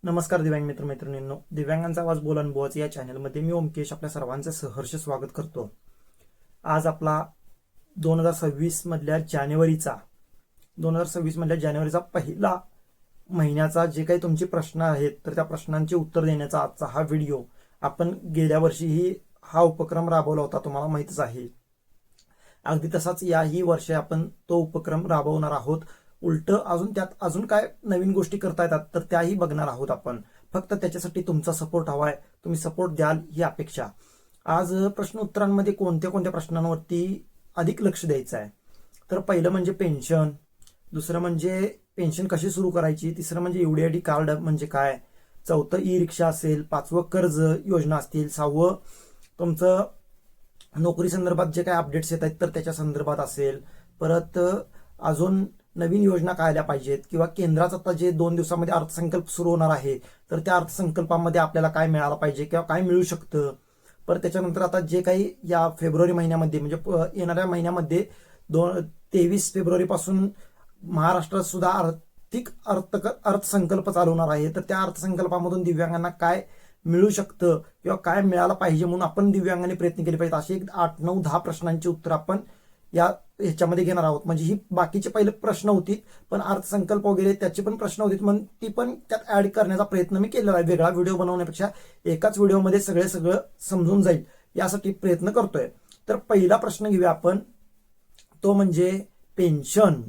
नमस्कार दिव्यांग मित्र मैत्रिणींनो, दिव्यांगांचा आवाज बोल अनुभवाचं या चॅनलमध्ये मी ओमकेश आपल्या सर्वांचं सहर्ष स्वागत करतो. आज आपला 2026 मधल्या जानेवारीचा पहिला महिन्याचा जे काही तुमचे प्रश्न आहेत तर त्या प्रश्नांचे उत्तर देण्याचा आजचा हा व्हिडिओ. आपण गेल्या वर्षीही हा उपक्रम राबवला होता, तुम्हाला माहितीच आहे. अगदी तसाच याही वर्षी आपण तो उपक्रम राबवणार आहोत. उलट अजून काय नवीन गोष्टी करता येतात तर त्याही बघणार आहोत आपण. फक्त त्याच्यासाठी तुमचा सपोर्ट हवाय, तुम्ही सपोर्ट द्याल ही अपेक्षा. आज प्रश्न उत्तरांमध्ये कोणत्या कोणत्या प्रश्नांवरती अधिक लक्ष द्यायचं आहे. तर पहिलं म्हणजे पेन्शन, दुसरं म्हणजे पेन्शन कशी सुरू करायची, तिसरं म्हणजे यूडीआयडी कार्ड म्हणजे काय, चौथं ई रिक्षा असेल, पाचवं कर्ज योजना असतील, सहावं तुमचं नोकरी संदर्भात जे काही अपडेट्स येत आहेत तर त्याच्या संदर्भात असेल, परत अजून नवीन योजना काय आल्या पाहिजेत, किंवा केंद्राचा आता जे 2 दिवसामध्ये अर्थसंकल्प सुरू होणार आहे तर त्या अर्थसंकल्पामध्ये आपल्याला काय मिळालं पाहिजे किंवा काय मिळू शकतं. परत त्याच्यानंतर आता जे काही या फेब्रुवारी महिन्यामध्ये म्हणजे येणाऱ्या महिन्यामध्ये 23 फेब्रुवारी पासून महाराष्ट्रात सुद्धा अर्थसंकल्प चालू होणार आहे. तर त्या अर्थसंकल्पामधून दिव्यांगांना काय मिळू शकतं किंवा काय मिळालं पाहिजे म्हणून आपण दिव्यांगांनी प्रयत्न केले पाहिजेत. असे 8, 9, 10 प्रश्नांची उत्तर आपण ह्याच्यामध्ये घेणार आहोत. म्हणजे ही बाकीचे पहिले प्रश्न होती, पण अर्थसंकल्प वगैरे त्याचे पण प्रश्न होते, म्हणून ती पण त्यात ऍड करण्याचा प्रयत्न मी केलेला आहे. वेगळा व्हिडिओ बनवण्यापेक्षा एकाच व्हिडिओमध्ये सगळं समजून जाईल यासाठी प्रयत्न करतोय. तर पहिला प्रश्न घेऊया आपण, तो म्हणजे पेन्शन.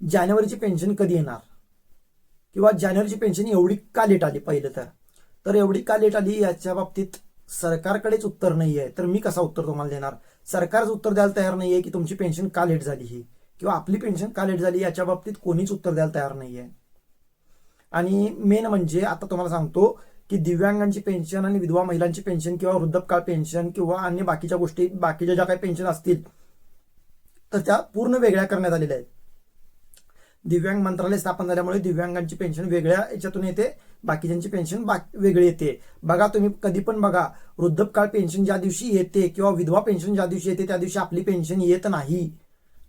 जानेवारीची पेन्शन कधी येणार, किंवा जानेवारीची पेन्शन एवढी का लेट आली. पहिलं तर एवढी का लेट आली याच्या बाबतीत सरकारकडेच उत्तर नाहीये. तर मी कसा उत्तर तुम्हाला देणार. सरकारच उत्तर द्यायला तयार नाहीये की तुमची पेन्शन का लेट झाली ही, किंवा आपली पेन्शन का लेट झाली याच्या बाबतीत कोणीच उत्तर द्यायला तयार नाहीये. आणि मेन म्हणजे आता तुम्हाला सांगतो की दिव्यांगांची पेन्शन आणि विधवा महिलांची पेन्शन किंवा वृद्धकाळ पेन्शन किंवा अन्य बाकीच्या गोष्टी, बाकीच्या ज्या काही पेन्शन असतील तर त्या पूर्ण वेगळ्या करण्यात आलेल्या आहेत. दिव्यांग मंत्रालय स्थापन झाल्यामुळे दिव्यांगांची पेन्शन वेगळ्या याच्यातून येते, बाकीच्यांची पेन्शन वेगळी येते. बघा, तुम्ही कधी पण बघा, वृद्धकाळ पेन्शन ज्या दिवशी येते किंवा विधवा पेन्शन ज्या दिवशी येते त्या दिवशी आपली पेन्शन येत नाही.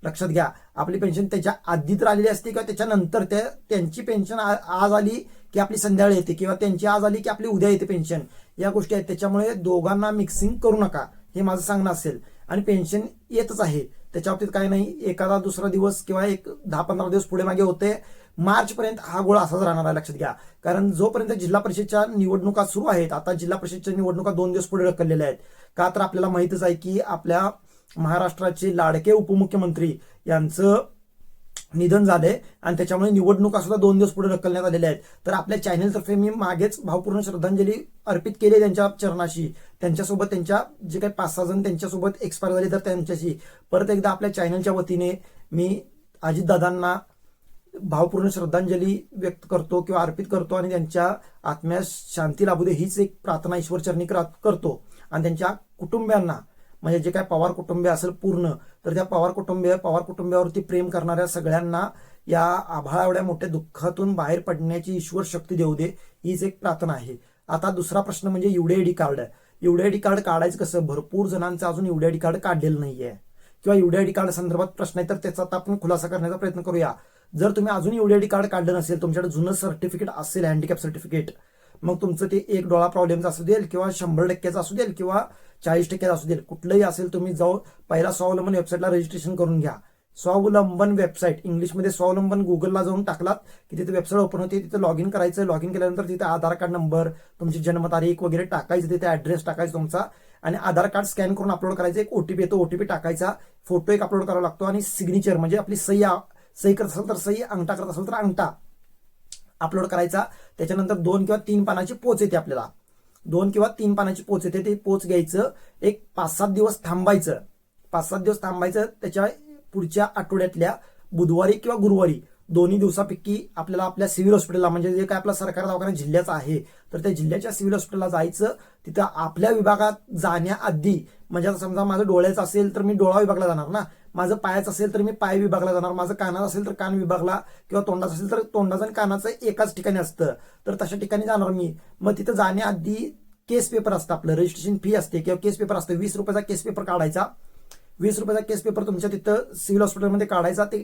लक्षात घ्या, आपली पेन्शन त्याच्या आधी तर आलेली असते किंवा त्याच्यानंतर. त्यांची पेन्शन आज आली की आपली संध्याकाळी येते, किंवा त्यांची आज आली की आपली उद्या येते पेन्शन. या गोष्टी आहेत, त्याच्यामुळे दोघांना मिक्सिंग करू नका, हे माझं सांगणं असेल. आणि पेन्शन येतच आहे, त्याच्या बाबतीत काही नाही. एखादा दुसरा दिवस किंवा 10-15 दिवस पुढे मागे होते. मार्च पर्यंत हा गोळा असाच राहणार आहे, लक्षात घ्या. कारण जोपर्यंत जिल्हा परिषदच्या निवडणुका सुरू आहेत, आता जिल्हा परिषदच्या निवडणुका 2 दिवस पुढे ढकललेल्या आहेत. का तर आपल्याला माहितच आहे की आपल्या महाराष्ट्राचे लाडके उपमुख्यमंत्री यांचं निधन झालंय आणि त्याच्यामुळे निवडणुका सुद्धा 2 दिवस पुढे ढकलण्यात आलेल्या आहेत. तर आपल्या चॅनेलतर्फे मी मागेच भावपूर्ण श्रद्धांजली अर्पित केली त्यांच्या चरणाशी. त्यांच्यासोबत त्यांच्या जे काही 5-6 जण त्यांच्यासोबत एक्सपायर झाले तर त्यांच्याशी परत एकदा आपल्या चॅनलच्या वतीने मी अजितदादांना भावपूर्ण श्रद्धांजली व्यक्त करतो किंवा अर्पित करतो, आणि त्यांच्या आत्म्यास शांती लाभू दे हीच एक प्रार्थना ईश्वरचरणी करतो. आणि त्यांच्या कुटुंबियांना, म्हणजे जे काय पवार कुटुंबीय असेल पूर्ण, तर त्या पवार कुटुंबियावरती प्रेम करणाऱ्या सगळ्यांना या आभाळा एवढ्या मोठ्या दुःखातून बाहेर पडण्याची ईश्वर शक्ती देऊ दे हीच एक प्रार्थना आहे. आता दुसरा प्रश्न म्हणजे यूडीआयडी कार्ड. यूडीआयडी कार्ड काढायचं कसं. भरपूर जणांचं अजून यूडीआयडी कार्ड काढलेलं नाहीये, किंवा यूडीआयडी कार्ड संदर्भात प्रश्न आहे तर त्याचा आता आपण खुलासा करण्याचा प्रयत्न करूया. जर तुम्ही अजून यूडीआयडी कार्ड काढलं नसेल, तुमच्याकडे जुनं सर्टिफिकेट असेल, हँडिकॅप सर्टिफिकेट, मग तुमचं ते 1 डोळा प्रॉब्लेमचा असू देल किंवा 100% असू देल किंवा 40% असू देल, कुठलंही असेल, तुम्ही जाऊ पहिला स्वावलंबन वेबसाईटला रजिस्ट्रेशन करून घ्या. स्वावलंबन वेबसाईट इंग्लिशमध्ये स्वावलंबन गुगलला जाऊन टाकलात की तिथे वेबसाईट ओपन होते. तिथे लॉग इन करायचं. लॉग इन केल्यानंतर तिथे आधार कार्ड नंबर, तुमची जन्मतारीख वगैरे टाकायचं, तिथे ऍड्रेस टाकायचा तुमचा, आणि आधार कार्ड स्कॅन करून अपलोड करायचं. एक ओटीपी येतो, ओटीपी टाकायचा, फोटो एक अपलोड करावा लागतो, आणि सिग्नेचर म्हणजे आपली सही करत असेल तर सही, अंगठा करत असेल तर अंगठा अपलोड करायचा. त्याच्यानंतर 2 किंवा 3 पानाची पोच येते आपल्याला. 2 किंवा 3 पानाची पोच येते, ते पोच घ्यायचं. एक 5-7 दिवस थांबायचं. 5-7 दिवस थांबायचं. त्याच्या पुढच्या आठवड्यातल्या बुधवारी किंवा गुरुवारी दोन्ही दिवसापैकी आपल्याला आपल्या सिव्हिल हॉस्पिटलला, म्हणजे जे काय आपला सरकारी दवाखाना जिल्ह्याचा आहे तर त्या जिल्ह्याच्या सिव्हिल हॉस्पिटलला जायचं. तिथं आपल्या विभागात जाण्याआधी, म्हणजे आता समजा माझं डोळ्याचं असेल तर मी डोळा विभागला जाणार ना, माझं पायाचं असेल तर मी पाय विभागला जाणार, माझं कानाचं असेल तर कान विभागला, किंवा तोंडाचं असेल तर तोंडाचं आणि कानाचं एकाच ठिकाणी असतं तर तशा ठिकाणी जाणार मी. मग तिथं जाण्याआधी केस पेपर असतं, आपलं रजिस्ट्रेशन फी असते किंवा केस पेपर असतं. 20 रुपयाचा केस पेपर काढायचा. 20 रुपयाचा केस पेपर तुमच्या तिथं सिव्हिल हॉस्पिटलमध्ये काढायचा. ते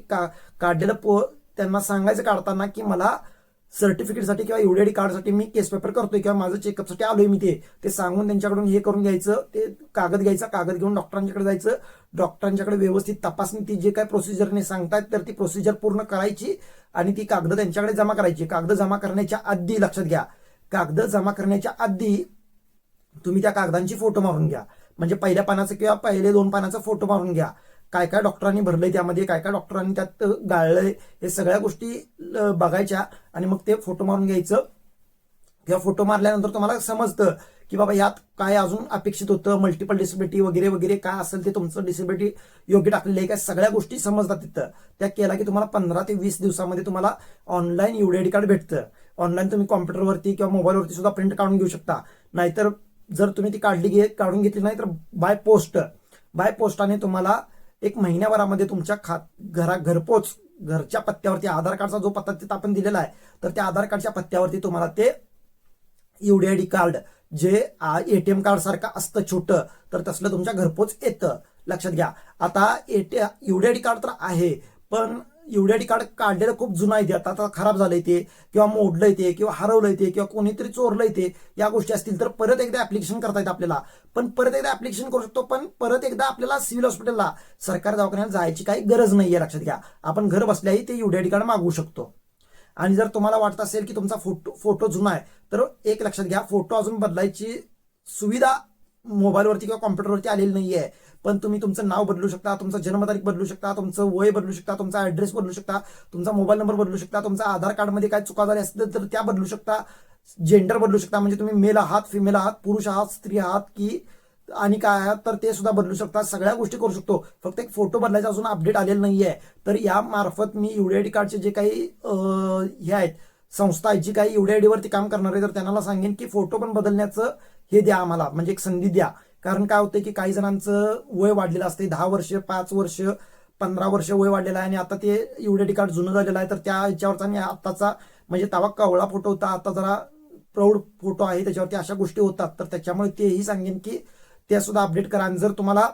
काढलेलं त्यांना सांगायचं काढताना की मला सर्टिफिकेटसाठी किंवा UDID कार्डसाठी मी केस पेपर करतोय किंवा माझं चेकअपसाठी आलोय मी ते सांगून त्यांच्याकडून हे करून घ्यायचं, ते कागद घ्यायचा, कागद घेऊन डॉक्टरांच्याकडे जायचं, डॉक्टरांच्याकडे व्यवस्थित तपासणी ती जे काय प्रोसिजरने सांगतायत तर ती प्रोसिजर पूर्ण करायची आणि ती कागद त्यांच्याकडे जमा करायची. कागद जमा करण्याच्या आधी लक्षात घ्या, कागद जमा करण्याच्या आधी तुम्ही त्या कागदांची फोटो मारून घ्या. म्हणजे पहिल्या पानाचं किंवा पहिले 2 पानाचा फोटो मारून घ्या. काय काय डॉक्टरांनी भरलंय त्यामध्ये, काय काय डॉक्टरांनी त्यात गाळलंय, हे सगळ्या गोष्टी बघायच्या आणि मग ते फोटो मारून घ्यायचं. किंवा फोटो मारल्यानंतर तुम्हाला समजतं की बाबा यात काय अजून अपेक्षित होतं, मल्टिपल डिसेबिलिटी वगैरे वगैरे काय असेल ते तुमचं डिसेबिलिटी योग्य टाकलेली आहे काय, सगळ्या गोष्टी समजतात तिथं. त्या केला की तुम्हाला 15 ते 20 दिवसामध्ये तुम्हाला ऑनलाईन UDID कार्ड भेटतं. ऑनलाईन तुम्ही कॉम्प्युटरवरती किंवा मोबाईलवरती सुद्धा प्रिंट काढून घेऊ शकता. नाहीतर जर तुम्ही ती काढून घेतली नाही तर बाय पोस्टाने तुम्हाला 1 महिन्याभरामध्ये तुमच्या घरपोच घरच्या पत्त्यावरती आधार कार्डचा जो पत्ता तिथं आपण दिलेला आहे तर त्या आधार कार्डच्या पत्त्यावरती तुम्हाला ते UDID कार्ड जे ATM कार्ड सारखं असतं छोटं तर तसलं तुमच्या घरपोच येतं. लक्षात घ्या. आता UDID कार्ड तर आहे पण UDID कार्ड काढलेलं खूप जुनं आहे ते, आता खराब झालंय ते किंवा मोडलंय ते किंवा हरवलंय ते किंवा कोणीतरी चोरलंय ते, या गोष्टी असतील तर परत एकदा ऍप्लिकेशन करता येतं आपल्याला. पण परत एकदा ऍप्लिकेशन करू शकतो, पण परत एकदा आपल्याला सिव्हिल हॉस्पिटलला सरकारी दवाखान्यात जायची काही गरज नाहीये. लक्षात घ्या. आपण घर बसल्याही ते UDID कार्ड मागवू शकतो. आणि जर तुम्हाला वाटत असेल की तुमचा फोटो जुना आहे तर एक लक्षात घ्या, फोटो अजून बदलायची सुविधा मोबाईलवरती किंवा कॉम्प्युटरवरती आलेली नाहीये. पण तुम्ही तुमचं नाव बदलू शकता, तुमचं जन्मतारीख बदलू शकता, तुमचं वय बदलू शकता, तुमचा ऍड्रेस बदलू शकता, तुमचा मोबाईल नंबर बदलू शकता, तुमचा आधार कार्डमध्ये काय चुका झाल्या असतील तर त्या बदलू शकता, जेंडर बदलू शकता, म्हणजे तुम्ही मेल आहात, फिमेल आहात, पुरुष आहात, स्त्री आहात की आणि काय आहात तर ते सुद्धा बदलू शकता. सगळ्या गोष्टी करू शकतो. फक्त एक फोटो बदलायचा अजून अपडेट आलेला नाहीये. तर या मार्फत मी UDID कार्डचे जे काही हे आहेत संस्था आहेत जी काही UDID वरती काम करणार आहे तर त्यांना सांगेन की फोटो पण बदलण्याचं हे द्या आम्हाला, म्हणजे एक संधी द्या. कारण काय होतंय की काही जणांचं वय वाढलेलं असते, 10 वर्ष, 5 वर्ष, 15 वर्ष वय वाढलेलं आहे आणि आता ते UDID कार्ड जुनं झालेलं आहे तर त्या ह्याच्यावरचा आणि आताचा म्हणजे तेव्हा कवळा फोटो होता, आता जरा प्रौढ फोटो आहे त्याच्यावरती, अशा गोष्टी होतात. तर त्याच्यामुळे तेही सांगेन की ते सुद्धा अपडेट करा. आणि जर तुम्हाला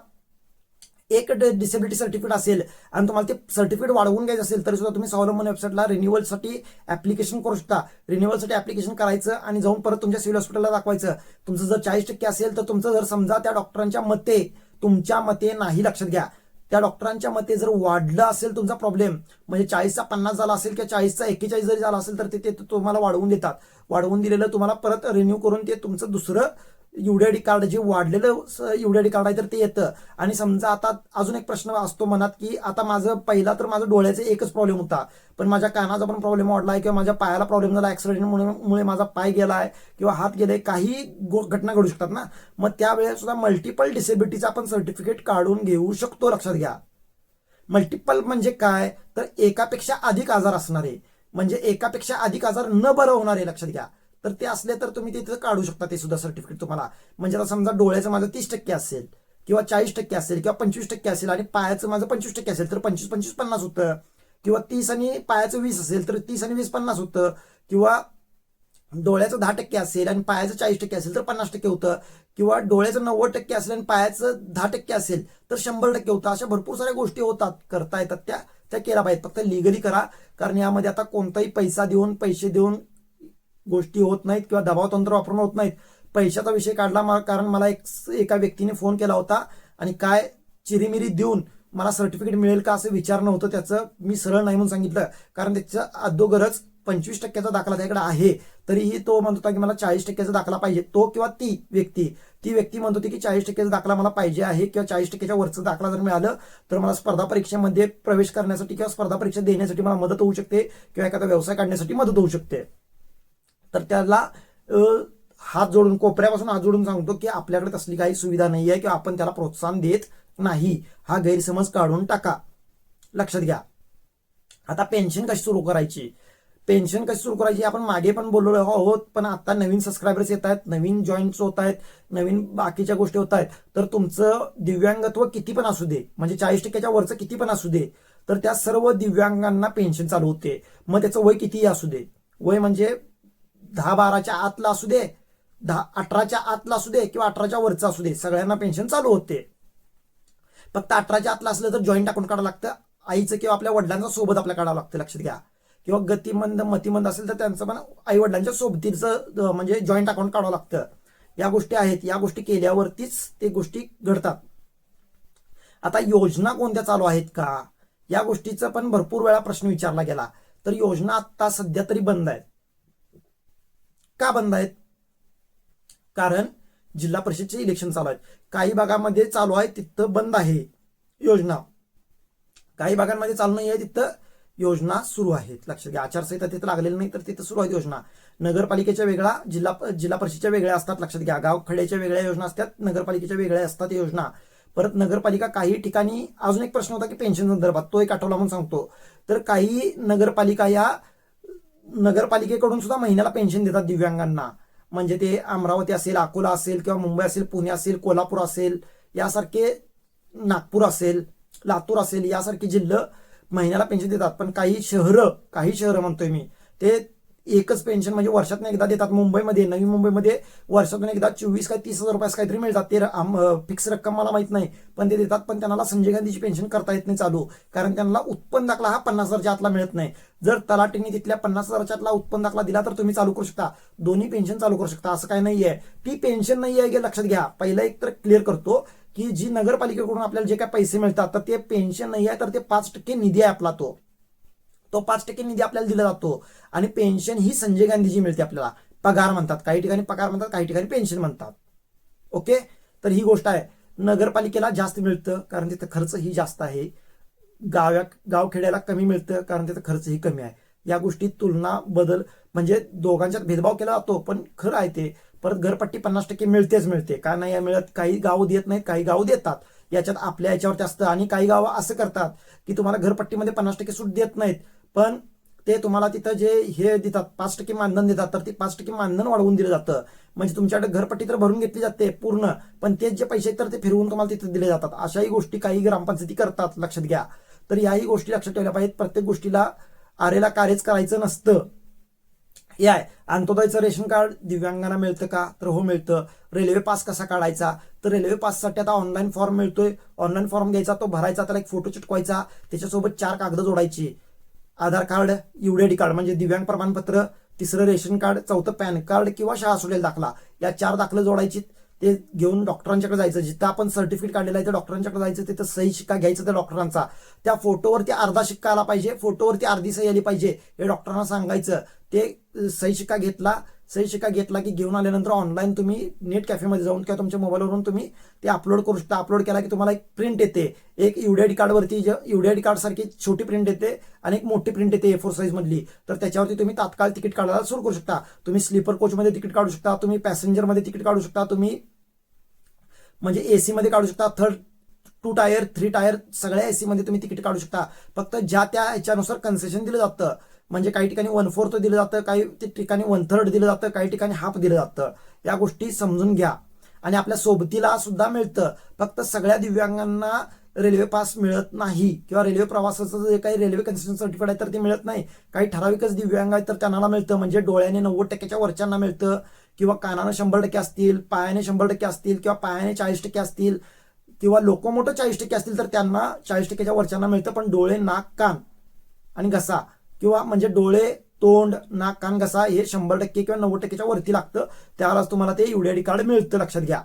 एक डिसेबिलिटी सर्टिफिकेट असेल आणि तुम्हाला ते सर्टिफिकेट वाढवून घ्यायचं असेल तरी सुद्धा तुम्ही स्वावलंबन वेबसाईटला रिन्युअलसाठी ऍप्लिकेशन करू शकता. रिन्युअलसाठी ऍप्लिकेशन करायचं आणि जाऊन परत तुमच्या सिव्हिल हॉस्पिटलला दाखवायचं. तुमचं जर 40% असेल तर तुमचं जर समजा त्या डॉक्टरांच्या मते, तुमच्या मते नाही, लक्षात घ्या, त्या डॉक्टरांच्या मते जर वाढलं असेल तुमचा प्रॉब्लेम, म्हणजे 40चा 50 झाला असेल किंवा 40चा 41 जरी झाला असेल तर ते तुम्हाला वाढवून देतात. वाढवून दिलेलं तुम्हाला परत रिन्यू करून ते तुमचं दुसरं UDID कार्ड जे वाढलेलं UDID कार्ड आहे तर ते येतं. आणि समजा आता अजून एक प्रश्न असतो मनात की आता माझं डोळ्याचा एकच प्रॉब्लेम होता, पण माझ्या कानाचा पण प्रॉब्लेम वाढलाय किंवा माझ्या पायाला प्रॉब्लेम झाला, ऍक्सिडेंटमुळे माझा पाय गेलाय किंवा हात गेलाय, काही घटना घडू शकतात ना. मग त्यावेळेस सुद्धा मल्टिपल डिसेबिलिटीचं आपण सर्टिफिकेट काढून घेऊ शकतो. लक्षात घ्या. मल्टिपल म्हणजे काय तर एकापेक्षा अधिक आजार असणारे, म्हणजे एकापेक्षा अधिक आजार न बरं होणारे. लक्षात घ्या. तर ते असले तर तुम्ही तिथं काढू शकता ते सुद्धा सर्टिफिकेट तुम्हाला. म्हणजे आता समजा डोळ्याचं माझं 30% असेल किंवा 40% असेल किंवा 25% असेल आणि पायाचं माझं 25% असेल तर 25-25 50 होतं. किंवा 30 आणि पायाचं 20 असेल तर 30 आणि 20 50 होतं. किंवा डोळ्याचं 10% असेल आणि पायाचं 40% असेल तर 50% होतं. किंवा डोळ्याचं 90% असेल आणि पायाचं 10% असेल तर 100% होतं. अशा भरपूर साऱ्या गोष्टी होतात, करता येतात, त्या केल्या पाहिजेत. फक्त लिगली करा. कारण यामध्ये आता कोणताही पैसे देऊन गोष्टी होत नाहीत किंवा दबाव तंत्र वापरून होत नाहीत. पैशाचा विषय काढला कारण मला एका व्यक्तीने फोन केला होता आणि काय चिरीमिरी देऊन मला सर्टिफिकेट मिळेल का असं विचारणं होतं त्याचं. मी सरळ नाही म्हणून सांगितलं कारण त्याच्या अगोदरच 25%चा दाखला त्याकडे आहे, तरीही तो म्हणत होता की मला 40%चा दाखला पाहिजे. तो किंवा ती व्यक्ती म्हणत होती की 40%चा दाखला मला पाहिजे आहे किंवा 40%च्या वरचा दाखला जर मिळालं तर मला स्पर्धा परीक्षेमध्ये प्रवेश करण्यासाठी किंवा स्पर्धा परीक्षा देण्यासाठी मला मदत होऊ शकते किंवा एखादा व्यवसाय काढण्यासाठी मदत होऊ शकते. तर त्याला हात जोडून, कोपऱ्यापासून हात जोडून सांगतो की आपल्याकडे तसली काही सुविधा नाही आहे किंवा आपण त्याला प्रोत्साहन देत नाही. हा गैरसमज काढून टाका. लक्षात घ्या. आता पेन्शन कशी सुरू करायची आपण मागे पण बोललो आहोत, पण आता नवीन सबस्क्रायबर्स येत आहेत, नवीन जॉईन्ट्स होत आहेत, नवीन बाकीच्या गोष्टी होत आहेत. तर तुमचं दिव्यांगत्व किती पण असू दे, म्हणजे 40%च्या वरचं किती पण असू दे, तर त्या सर्व दिव्यांगांना पेन्शन चालू होते. मग त्याचं वय कितीही असू दे, वय म्हणजे 10-12च्या आतला असू दे, 18च्या आतला असू दे किंवा 18च्या वरचा असू दे, सगळ्यांना पेन्शन चालू होते. फक्त 18च्या आतला असलं तर जॉईंट अकाउंट काढावं लागतं. आईचं किंवा आपल्या वडिलांचा सोबत आपल्याला काढावं लागतं. लक्षात घ्या. किंवा गतिमंद मतिमंद असेल तर त्यांचं पण आईवडिलांच्या सोबतीचं म्हणजे जॉईंट अकाउंट काढावं लागतं. या गोष्टी आहेत, या गोष्टी केल्यावरतीच ते गोष्टी घडतात. आता योजना कोणत्या चालू आहेत का, या गोष्टीचा पण भरपूर वेळा प्रश्न विचारला गेला. तर योजना आता सध्या तरी बंद आहेत. का बंद आहेत? कारण जिल्हा परिषदचे इलेक्शन चालू आहेत. काही भागामध्ये चालू आहे तिथं बंद आहे योजना, काही भागांमध्ये चालू नाही आहे तिथं योजना सुरू आहेत. लक्षात घ्या, आचारसंहिता तिथं लागलेली नाही तर तिथं सुरू आहेत योजना. नगरपालिकेच्या वेगळा, जिल्हा परिषदेच्या वेगळ्या असतात. लक्षात घ्या, गावखेड्याच्या वेगळ्या योजना असतात, नगरपालिकेच्या वेगळ्या असतात योजना. परत नगरपालिका काही ठिकाणी, अजून एक प्रश्न होता की पेन्शन संदर्भात, तो एक आठवला म्हणून सांगतो. तर काही नगरपालिका या नगरपालिकेकडून सुद्धा महिन्याला पेन्शन देतात दिव्यांगांना. म्हणजे ते अमरावती असेल, अकोला असेल किंवा मुंबई असेल, पुणे असेल, कोल्हापूर असेल, यासारखे, नागपूर असेल, लातूर असेल, यासारखे जिल्हे महिन्याला पेन्शन देतात. पण काही शहरं म्हणतोय मी, ते एकच पेन्शन म्हणजे वर्षातून एकदा देतात. मुंबईमध्ये, नवी मुंबईमध्ये वर्षातून एकदा 24 काय 30,000 रुपये काहीतरी मिळतात. ते फिक्स रक्कम मला माहित नाही, पण ते देतात. पण त्यांना संजय गांधीची पेन्शन करता येत नाही चालू, कारण त्यांना उत्पन्न दाखला हा 50,000च्या आतला मिळत नाही. जर तलाठीने तिथल्या 50,000च्या आतला उत्पन्न दाखला दिला तर तुम्ही चालू करू शकता, दोन्ही पेन्शन चालू करू शकता. असं काही नाहीये, ती पेन्शन नाही आहे, लक्षात घ्या. पहिला एक तर क्लिअर करतो की जी नगरपालिकेकडून आपल्याला जे काही पैसे मिळतात तर ते पेन्शन नाही आहे, तर ते 5% निधी आहे आपला. तो 5% निधी आपल्याला दिला जातो. आणि पेन्शन ही संजय गांधीची मिळते आपल्याला. पगार म्हणतात, काही ठिकाणी पगार म्हणतात, काही ठिकाणी पेन्शन म्हणतात. ओके, तर ही गोष्ट आहे. नगरपालिकेला जास्त मिळतं कारण तिथं खर्च ही जास्त आहे. गावखेड्याला कमी मिळतं कारण तिथं खर्च ही कमी आहे. या गोष्टीत तुलना बदल म्हणजे दोघांच्यात भेदभाव केला जातो, पण खरं आहे ते. परत घरपट्टी 50% मिळते. का नाही मिळत? काही गाव देत नाहीत, काही गाव देतात. याच्यात आपल्या याच्यावरती असतं. आणि काही गावं असं करतात की तुम्हाला घरपट्टीमध्ये 50% सूट देत नाहीत, पण ते तुम्हाला तिथं जे हे देतात 5% मानधन देतात, तर ते 5% मानधन वाढवून दिलं जातं. म्हणजे तुमच्याकडे घरपट्टी तर भरून घेतली जाते पूर्ण, पण तेच जे पैसे तर ते फिरवून तुम्हाला तिथे दिले जातात. अशाही गोष्टी काही ग्रामपंचायती करतात, लक्षात घ्या. तर याही गोष्टी लक्षात ठेवल्या पाहिजेत. प्रत्येक गोष्टीला आरेला कार्यच करायचं नसतं. याय अंत्योदयचं रेशन कार्ड दिव्यांगांना मिळतं का? तर हो, मिळतं. रेल्वे पास कसा काढायचा? तर रेल्वे पाससाठी आता ऑनलाईन फॉर्म मिळतोय. ऑनलाईन फॉर्म घ्यायचा, तो भरायचा, त्याला एक फोटो चिटकवायचा, त्याच्यासोबत 4 कागद जोडायची. आधार कार्ड, UID कार्ड म्हणजे दिव्यांग प्रमाणपत्र, तिसरं रेशन कार्ड, चौथं पॅन कार्ड किंवा शाळा सोडलेला दाखला. या 4 दाखले जोडायची. ते घेऊन डॉक्टरांच्याकडे जायचं. जिथं आपण सर्टिफिकेट काढलेलं आहे त्या डॉक्टरांच्याकडे जायचं, तिथं सही शिक्का घ्यायचा त्या डॉक्टरांचा. त्या फोटोवरती अर्धा शिक्का आला पाहिजे, फोटोवरती अर्धी सही आली पाहिजे, हे डॉक्टरांना सांगायचं. ते सही शिक्का घेतला की घेऊन आल्यानंतर ऑनलाईन तुम्ही नेट कॅफेमध्ये जाऊन किंवा तुमच्या मोबाईलवरून तुम्ही ते अपलोड करू शकता. अपलोड केला की तुम्हाला एक प्रिंट येते. एक UID कार्डवरती UID कार्ड सारखी छोटी प्रिंट येते आणि एक मोठी प्रिंट येते A4 साईज मधली. तर त्याच्यावरती तुम्ही तात्काळ तिकीट काढायला सुरू करू शकता. तुम्ही स्लीपर कोचमध्ये तिकीट काढू शकता, तुम्ही पॅसेंजरमध्ये तिकीट काढू शकता, तुम्ही म्हणजे AC मध्ये काढू शकता, 2 टायर 3 टायर सगळ्या AC मध्ये तुम्ही तिकीट काढू शकता. फक्त ज्या त्या ह्याच्यानुसार कन्सेशन दिलं जातं. म्हणजे काही ठिकाणी 1/4 दिलं जातं, काही ठिकाणी 1/3 दिलं जातं, काही ठिकाणी हाफ दिलं जातं. या गोष्टी समजून घ्या. आणि आपल्या सोबतीला सुद्धा मिळतं. फक्त सगळ्या दिव्यांगांना रेल्वे पास मिळत नाही किंवा रेल्वे प्रवासाचं जे काही रेल्वे कन्सेशन सर्टिफिकेट आहे तर ते मिळत नाही. काही ठराविकच दिव्यांग आहेत तर त्यांना मिळतं. म्हणजे डोळ्याने 90%च्या वरच्यांना मिळतं, किंवा कानानं 100% असतील, पायाने 100% असतील, किंवा पायाने 40% असतील, किंवा लोकोमोटर 40% असतील तर त्यांना 40%च्या वरच्यांना मिळतं. पण डोळे, नाक, कान आणि घसा, किंवा म्हणजे डोळे, तोंड, नाक, कान, घसा हे 100% किंवा 90%च्या वरती लागतं. त्यावेळेस तुम्हाला ते UID कार्ड मिळतं, लक्षात घ्या.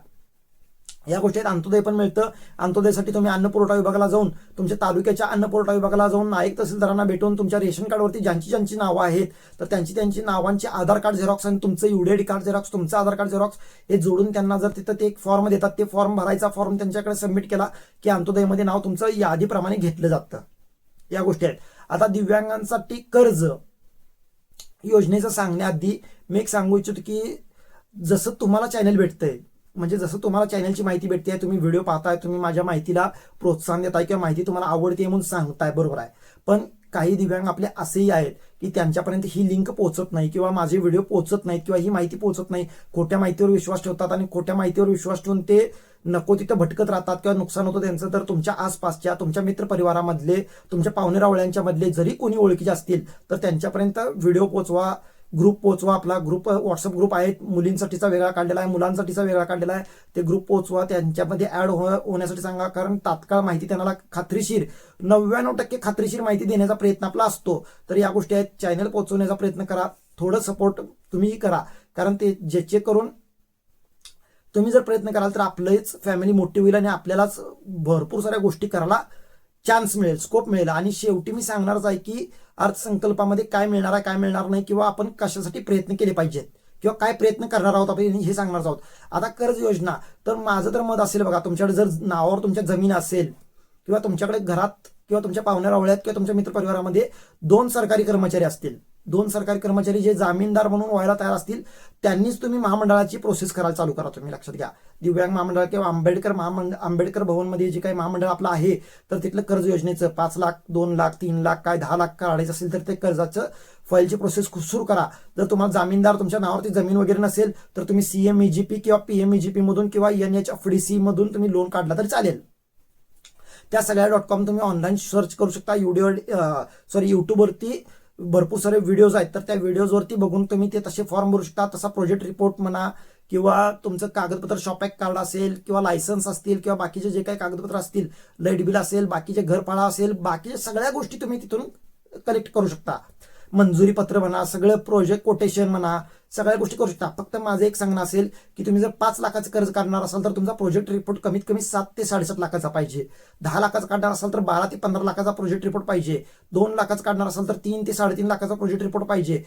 या गोष्टीत अंत्योदय पण मिळतं. अंत्योदयसाठी तुम्ही अन्न पुरवठा विभागाला जाऊन, तुमच्या तालुक्याच्या अन्न पुरवठा विभागाला जाऊन नायक तहसीलदारांना भेटून तुमच्या रेशन कार्डवरती ज्यांची नावं आहेत तर त्यांची नावांची आधार कार्ड झेरॉक्स आणि तुमचं UID कार्ड झेरॉक्स, तुमचं आधार कार्ड झेरॉक्स हे जोडून त्यांना जर तिथं ते एक फॉर्म देतात, ते फॉर्म भरायचा, फॉर्म त्यांच्याकडे सबमिट केला की अंत्योदयमध्ये नाव तुमचं यादीप्रमाणे घेतलं जातं. या गोष्टी आहेत. आता दिव्यांगांसाठी कर्ज योजनेचं सांगण्याआधी मी एक सांगू इच्छितो की जसं तुम्हाला चॅनल भेटतंय, म्हणजे जसं तुम्हाला चॅनलची माहिती भेटते, तुम्ही व्हिडिओ पाहताय, तुम्ही माझ्या माहितीला प्रोत्साहन देताय किंवा माहिती तुम्हाला आवडते म्हणून सांगताय, बरोबर आहे. पण काही दिव्यांग आपले असेही आहेत की त्यांच्यापर्यंत ही लिंक पोहोचत नाही किंवा माझे व्हिडिओ पोहोचत नाहीत किंवा ही माहिती पोहोचत नाही. खोट्या माहितीवर विश्वास ठेवतात आणि खोट्या माहितीवर विश्वास ठेवून ते नको तिथं भटकत राहतात किंवा नुकसान होतं त्यांचं. तर तुमच्या आसपासच्या, तुमच्या मित्रपरिवारामधले, तुमच्या पाहुणेरावळ्यांच्या मधले जरी कोणी ओळखीचे असतील तर त्यांच्यापर्यंत व्हिडिओ पोहोचवा. ग्रुप पोहोचवा. आपला ग्रुप व्हॉट्सअप ग्रुप आहे, मुलींसाठीचा वेगळा काढलेला आहे, मुलांसाठीचा वेगळा काढलेला आहे. ते ग्रुप पोहोचवा, त्यांच्यामध्ये ऍड होण्यासाठी सांगा. कारण तात्काळ माहिती त्यांना खात्रीशीर 99% खात्रीशीर माहिती देण्याचा प्रयत्न आपला असतो. तर या गोष्टी आहेत, चॅनल पोहोचवण्याचा प्रयत्न करा. थोडं सपोर्ट तुम्हीही करा, कारण ते ज्याचे करून तुम्ही जर प्रयत्न कराल तर आपलंच फॅमिली मोठी होईल आणि आपल्यालाच भरपूर साऱ्या गोष्टी करायला चान्स मिळेल, स्कोप मिळेल. आणि शेवटी मी सांगणारच आहे की अर्थसंकल्पामध्ये काय मिळणार आहे, काय मिळणार नाही, किंवा आपण कशासाठी प्रयत्न केले पाहिजेत, किंवा काय प्रयत्न करणार आहोत आपण हे सांगणार आहोत. आता कर्ज योजना, तर माझं तर मत असेल बघा, तुमच्याकडे जर नावावर तुमच्या जमीन असेल, किंवा तुमच्याकडे घरात किंवा तुमच्या पाहुण्या रावळ्यात किंवा तुमच्या मित्रपरिवारामध्ये 2 सरकारी कर्मचारी असतील, 2 सरकारी कर्मचारी जे जामीनदार म्हणून व्हायला तयार असतील, त्यांनीच तुम्ही महामंडळाची प्रोसेस करायला चालू करा. तुम्ही लक्षात घ्या, दिव्यांग महामंडळ किंवा आंबेडकर भवनमध्ये जे काही महामंडळ आपलं आहे, तर तिथलं कर्ज योजनेचं 5 लाख, 2 लाख, 3 लाख, काय 10 लाख काढायचं असेल तर ते कर्जाचं फाईलची प्रोसेस सुरू करा. जर तुम्हाला जामीनदार तुमच्या नावावरती जमीन वगैरे नसेल तर तुम्ही CMEGP किंवा PMEGP मधून किंवा NHFDC मधून तुम्ही लोन काढला तरी चालेल. त्या सगळ्या .com तुम्ही ऑनलाईन सर्च करू शकता. युट्यूबवरती भरपूर सारे व्हिडिओज आहेत, तर त्या व्हिडिओजवरती बघून तुम्ही ते तसे फॉर्म भरू शकता. तसा प्रोजेक्ट रिपोर्ट म्हणा, किंवा तुमचं कागदपत्र शॉपॅक कार्ड असेल, किंवा लायसन्स असतील, किंवा बाकीचे जे काही कागदपत्र असतील, लाईट बिल असेल, बाकीचे घरफाळा असेल, बाकीच्या सगळ्या गोष्टी तुम्ही तिथून कलेक्ट करू शकता. मंजुरी पत्र म्हणा, सगळं प्रोजेक्ट कोटेशन म्हणा, सगळ्या गोष्टी करू शकता. फक्त माझं एक सांगणं असेल की तुम्ही जर 5 लाखाचं कर्ज काढणार असाल तर तुमचा प्रोजेक्ट रिपोर्ट कमीत कमी 7 ते 7.5 लाखाचा पाहिजे. 10 लाखाचं काढणार असाल तर 12 ते 15 लाखाचा प्रोजेक्ट रिपोर्ट पाहिजे. 2 लाखाचं काढणार असाल तर 3 ते 3.5 लाखाचा प्रोजेक्ट रिपोर्ट पाहिजे.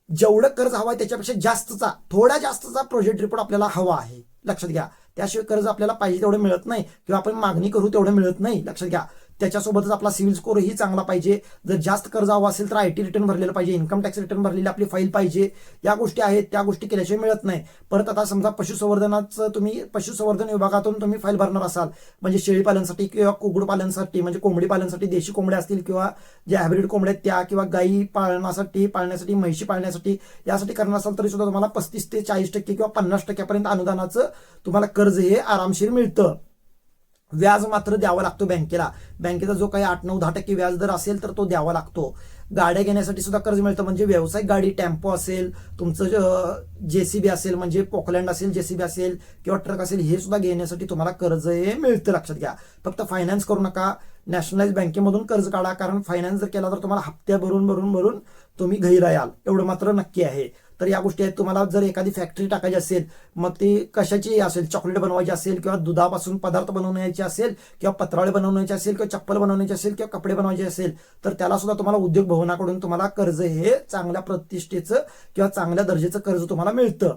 जेवढं कर्ज हवं आहे त्याच्यापेक्षा जास्तचा, थोडा जास्तचा प्रोजेक्ट रिपोर्ट आपल्याला हवा आहे, लक्षात घ्या. त्याशिवाय कर्ज आपल्याला पाहिजे तेवढं मिळत नाही, किंवा आपण मागणी करू तेवढं मिळत नाही, लक्षात घ्या. त्याच्यासोबतच आपला सिव्हिल स्कोरही चांगला पाहिजे. जर जास्त कर्ज हवा असेल तर IT रिटर्न भरलेलं पाहिजे, इन्कम टॅक्स रिटर्न भरलेली आपली फाईल पाहिजे. या गोष्टी आहेत, त्या गोष्टी केल्याशिवाय मिळत नाही. परत आता समजा पशुसंवर्धनाचं तुम्ही पशुसंवर्धन विभागातून तुम्ही फाईल भरणार असाल, म्हणजे शेळी पालनासाठी किंवा कुक्कुट पालनासाठी, म्हणजे कोंबडी पालनासाठी, देशी कोंबड्या असतील किंवा जे हायब्रिड कोंबड्या आहेत त्या, किंवा गायी पाळण्यासाठी, म्हशी पाळण्यासाठी, यासाठी करणार असाल तरी सुद्धा तुम्हाला 35 ते 40% किंवा 50% अनुदानाचं तुम्हाला कर्ज हे आरामशीर मिळतं. व्याज मात्र द्यावा लागतो बँकेला. बँकेचा जो काही 8, 9, 10% व्याज दर असेल तर तो द्यावा लागतो. गाड्या घेण्यासाठी सुद्धा कर्ज मिळतं, म्हणजे व्यावसायिक गाडी, टेम्पो असेल, तुमचं JCB असेल, म्हणजे पोकलँड असेल, JCB असेल, किंवा ट्रक असेल, हे सुद्धा घेण्यासाठी तुम्हाला कर्ज हे मिळतं, लक्षात घ्या. फक्त फायनान्स करू नका, नॅशनलाइज बँकेमधून कर्ज काढा, कारण फायनान्स जर केला तर तुम्हाला हप्त्या भरून तुम्ही गैर याल, एवढं मात्र नक्की आहे. तर या गोष्टी आहेत. तुम्हाला जर एखादी फॅक्टरी टाकायची असेल, मग ती कशाची असेल, चॉकलेट बनवायची असेल, किंवा दुधापासून पदार्थ बनवण्याचे असेल, किंवा पत्रावळे बनवण्याचे असेल, किंवा चप्पल बनवण्याची असेल, किंवा कपडे बनवायचे असेल, तर त्याला सुद्धा तुम्हाला उद्योग भवनाकडून तुम्हाला कर्ज हे चांगल्या प्रतिष्ठेचं किंवा चांगल्या दर्जाचं कर्ज तुम्हाला मिळतं.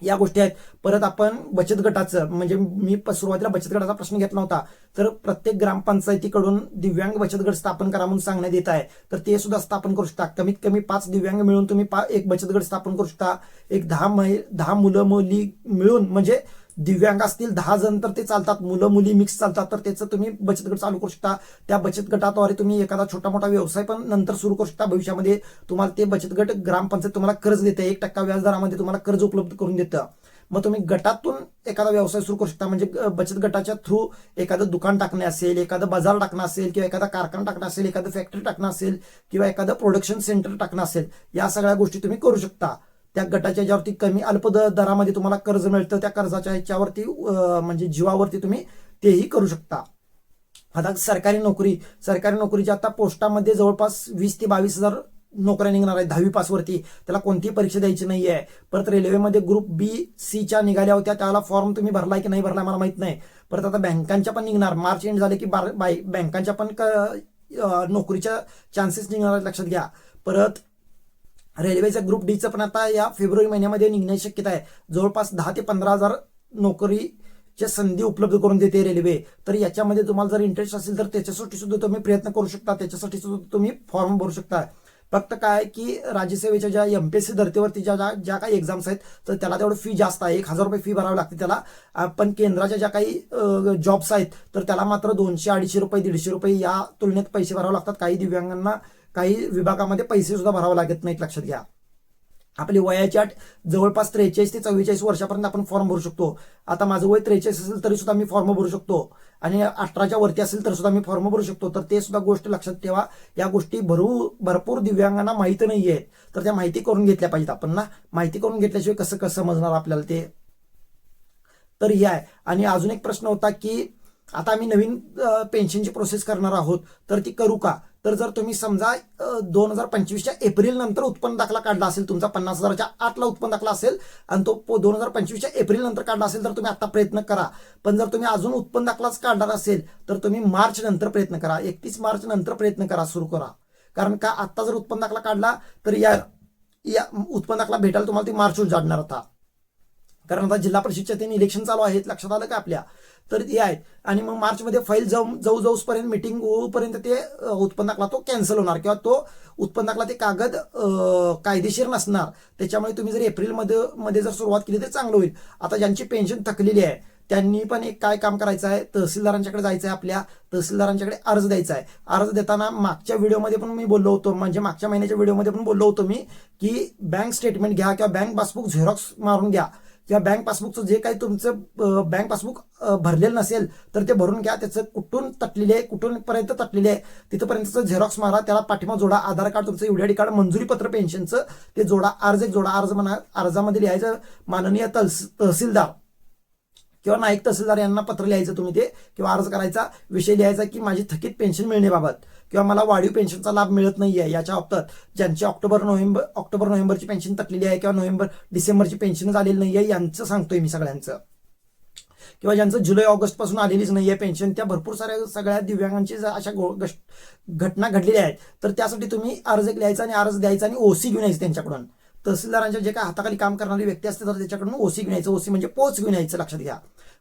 या गोष्टी आहेत. परत आपण बचत गटाचं, म्हणजे मी सुरुवातीला बचत गटाचा प्रश्न घेतला होता, तर प्रत्येक ग्रामपंचायतीकडून दिव्यांग बचत गट स्थापन करा म्हणून सांगण्यात येत आहे. तर ते सुद्धा स्थापन करू शकता. कमीत कमी 5 दिव्यांग मिळून तुम्ही एक बचत गट स्थापन करू शकता. एक 10 मुलं मुली मिळून, म्हणजे दिव्यांग असतील 10 जण तर ते चालतात, मुलं मुली मिक्स चालतात, तर त्याचं तुम्ही बचत गट चालू करू शकता. त्या बचत गटाद्वारे तुम्ही एखादा छोटा मोठा व्यवसाय पण नंतर सुरू करू शकता. भविष्यामध्ये तुम्हाला ते बचत गट ग्रामपंचायत तुम्हाला कर्ज देते, 1% व्याजदरामध्ये तुम्हाला कर्ज उपलब्ध करून देतं. मग तुम्ही गटातून एखादा व्यवसाय सुरू करू शकता. म्हणजे बचत गटाच्या थ्रू एखादं दुकान टाकणे असेल, एखादं बाजार टाकणं असेल, किंवा एखादा कारखाना टाकणं असेल, एखादं फॅक्टरी टाकणं असेल, किंवा एखादं प्रोडक्शन सेंटर टाकणं असेल, या सगळ्या गोष्टी तुम्ही करू शकता. त्या गटाच्या ज्यावरती कमी अल्प दरामध्ये तुम्हाला कर्ज मिळतं, त्या कर्जाच्या ह्याच्यावरती म्हणजे जीवावरती तुम्ही तेही करू शकता. आता सरकारी नोकरीच्या आता पोस्टामध्ये जवळपास 20 ते 22,000 नोकऱ्या निघणार आहेत 10वी पासवरती. त्याला कोणतीही परीक्षा द्यायची नाहीये. परत रेल्वेमध्ये ग्रुप B-C निघाल्या होत्या, त्याला फॉर्म तुम्ही भरलाय की नाही भरलाय मला माहित नाही. परत आता बँकांच्या पण निघणार, मार्च एंड झाले की बँकांच्या पण नोकरीच्या चान्सेस निघणार आहेत, लक्षात घ्या. परत रेल्वेच्या ग्रुप Dचं पण आता या फेब्रुवारी महिन्यामध्ये निघण्याची शक्यता आहे. जवळपास 10 ते 15,000 नोकरीच्या संधी उपलब्ध करून देते रेल्वे. तर याच्यामध्ये तुम्हाला जर इंटरेस्ट असेल तर त्याच्यासाठी सुद्धा तुम्ही प्रयत्न करू शकता, त्याच्यासाठी सुद्धा तुम्ही फॉर्म भरू शकता. फक्त काय की राज्यसेवेच्या ज्या MPSC धर्तीवरती ज्या काही एक्झाम्स आहेत तर त्याला तेवढं फी जास्त आहे, 1,000 रुपये फी भरावी लागते त्याला. पण केंद्राच्या ज्या काही जॉब्स आहेत तर त्याला मात्र 200-250 रुपये 150 रुपये या तुलनेत पैसे भरावे लागतात. काही दिव्यांगांना काही विभागामध्ये पैसे सुद्धा भरावे लागत नाहीत, लक्षात घ्या. आपली वयाची अट जवळपास 43 ते 44 वर्षापर्यंत आपण फॉर्म भरू शकतो. आता माझं वय 43 असेल तरी सुद्धा मी फॉर्म भरू शकतो आणि 18च्या वरती असेल तर सुद्धा मी फॉर्म भरू शकतो. तर ते सुद्धा गोष्ट लक्षात ठेवा. या गोष्टी भरपूर दिव्यांगांना माहिती नाही आहेत, तर त्या माहिती करून घेतल्या पाहिजेत आपण ना. माहिती करून घेतल्याशिवाय कसं समजणार आपल्याला ते. तर हे आहे. आणि अजून एक प्रश्न होता की आता आम्ही नवीन पेन्शनची प्रोसेस करणार आहोत, तर ती करू का? तर जर तुम्ही समजा 2025च्या एप्रिल नंतर उत्पन्न दाखला काढला असेल, तुमचा 50,000च्या आतला उत्पन्न दाखला असेल आणि तो 2025च्या एप्रिल नंतर काढला असेल, तर तुम्ही आता प्रयत्न करा. पण जर तुम्ही अजून उत्पन्न दाखलाच काढणार असेल तर तुम्ही मार्च नंतर प्रयत्न करा, 31 मार्च नंतर प्रयत्न करा, सुरू करा. कारण का आता जर उत्पन्न दाखला काढला तर या उत्पन्न दाखला भेटायला तुम्हाला ती मार्च उजाडणार आता. कारण आता जिल्हा परिषदच्या ते इलेक्शन चालू आहेत, लक्षात आलं का आपल्या? तर ते आहेत. आणि मग मार्चमध्ये फाईल जाऊपर्यंत मिटिंग होऊपर्यंत ते उत्पन्न दाखला तो कॅन्सल होणार किंवा तो उत्पन्न दाखला ते कागद कायदेशीर नसणार. त्याच्यामुळे तुम्ही जर एप्रिलमध्ये जर सुरुवात केली तर चांगलं होईल. आता ज्यांची पेन्शन थकलेली आहे त्यांनी पण एक काय काम करायचं आहे, तहसीलदारांच्याकडे जायचं आहे, आपल्या तहसीलदारांच्याकडे अर्ज द्यायचा आहे. अर्ज देताना मागच्या व्हिडिओमध्ये पण मी बोललो होतो, म्हणजे मागच्या महिन्याच्या व्हिडिओमध्ये पण बोललो होतो मी की बँक स्टेटमेंट घ्या किंवा बँक पासबुक झेरॉक्स मारून घ्या किंवा बँक पासबुकचं जे काही तुमचं बँक पासबुक भरलेलं नसेल तर ते भरून घ्या. त्याचं कुठून तटलेले आहे, कुठूनपर्यंत तटलेले आहे तिथपर्यंतचं झेरॉक्स मारा, त्याला पाठिंबा जोडा, आधार कार्ड, तुमचं युडीआयडी कार्ड, मंजुरी पत्र पेन्शनचं ते जोडा, अर्ज एक जोडा. अर्ज म्हणा, अर्जामध्ये लिहायचं माननीय तहसीलदार किंवा नायक तहसीलदार यांना पत्र लिहायचं तुम्ही ते, किंवा अर्ज करायचा, विषय लिहायचा की माझी थकीत पेन्शन मिळण्याबाबत किंवा मला वाढीव पेन्शनचा लाभ मिळत नाहीये याच्या बाबतीत, ज्यांची ऑक्टोबर नोव्हेंबरची पेन्शन तटलेली आहे किंवा डिसेंबरची पेन्शन झालेली नाहीये यांचं सांगतोय मी सगळ्यांचं, किंवा ज्यांचं जुलै ऑगस्ट पासून आलेलीच नाहीये पेन्शन. त्या भरपूर साऱ्या सगळ्या दिव्यांगांची अशा घटना घडलेल्या आहेत. तर त्यासाठी तुम्ही अर्ज लिहायचा आणि अर्ज द्यायचा आणि ओसी घेऊन यायचं त्यांच्याकडून. तहसीलदारांच्या जे काय हाताखाली काम करणारी व्यक्ती असते तर त्याच्याकडून ओसी घेऊन यायचं. ओसी म्हणजे पोच घेऊन यायचं, लक्षात घ्या.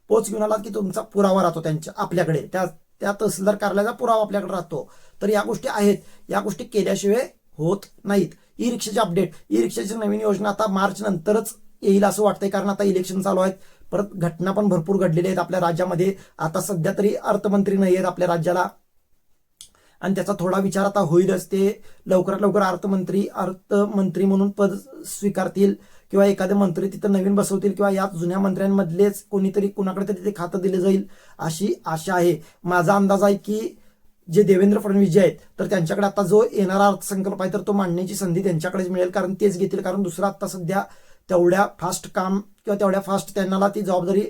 पोच घेऊन आलात की तुमचा पुरावा राहतो त्यांच्या आपल्याकडे, त्या तहसीलदार कार्यालयाचा पुरावा आपल्याकडे राहतो. तर या गोष्टी आहेत, या गोष्टी केल्याशिवाय होत नाहीत. ई रिक्षाची अपडेट, ई रिक्षाची नवीन योजना आता मार्च नंतरच येईल असं वाटतंय, कारण आता इलेक्शन चालू आहेत. परत घटना पण भरपूर घडलेल्या आहेत आपल्या राज्यामध्ये. आता सध्या तरी अर्थमंत्री नाही आहेत आपल्या राज्याला आणि त्याचा थोडा विचार आता होईलच. ते लवकरात लवकर अर्थमंत्री म्हणून पद स्वीकारतील किंवा एखादे मंत्री तिथं नवीन बसवतील किंवा या जुन्या मंत्र्यांमधलेच कोणीतरी कुणाकडे तरी ते खातं दिलं जाईल अशी आशा आहे. माझा अंदाज आहे की जे देवेंद्र फडणवीस जे आहेत तर त्यांच्याकडे आता जो येणारा अर्थसंकल्प आहे तर तो मांडण्याची संधी त्यांच्याकडेच मिळेल, कारण तेच घेतील. कारण दुसरं आता सध्या तेवढ्या फास्ट काम किंवा तेवढ्या फास्ट त्यांना ती जबाबदारी